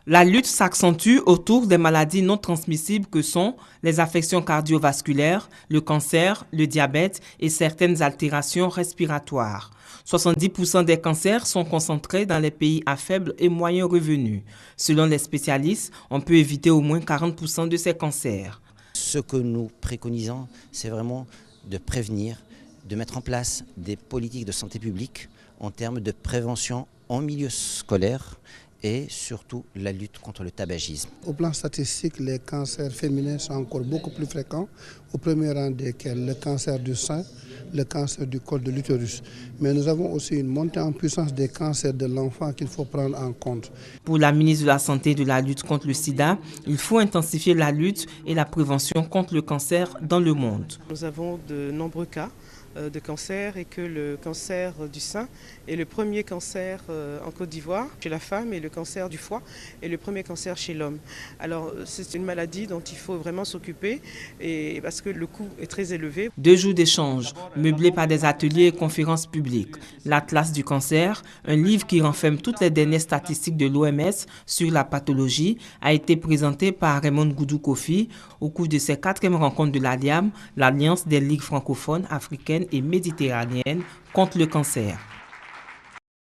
La lutte s'accentue autour des maladies non transmissibles que sont les affections cardiovasculaires, le cancer, le diabète et certaines altérations respiratoires. 70% des cancers sont concentrés dans les pays à faible et moyen revenu. Selon les spécialistes, on peut éviter au moins 40% de ces cancers. Ce que nous préconisons, c'est vraiment de prévenir, de mettre en place des politiques de santé publique en termes de prévention en milieu scolaire et surtout la lutte contre le tabagisme. Au plan statistique, les cancers féminins sont encore beaucoup plus fréquents, au premier rang desquels le cancer du sein, le cancer du col de l'utérus. Mais nous avons aussi une montée en puissance des cancers de l'enfant qu'il faut prendre en compte. Pour la ministre de la Santé et de la lutte contre le sida, il faut intensifier la lutte et la prévention contre le cancer dans le monde. Nous avons de nombreux cas de cancer et que le cancer du sein est le premier cancer en Côte d'Ivoire chez la femme et le cancer du foie est le premier cancer chez l'homme. Alors c'est une maladie dont il faut vraiment s'occuper et parce que le coût est très élevé. 2 jours d'échanges meublés par des ateliers et conférences publiques. L'Atlas du cancer, un livre qui renferme toutes les dernières statistiques de l'OMS sur la pathologie, a été présenté par Raymond Goudou Kofi au cours de ses 4e rencontres de l'ALIAM, l'Alliance des ligues francophones, africaines et méditerranéennes contre le cancer.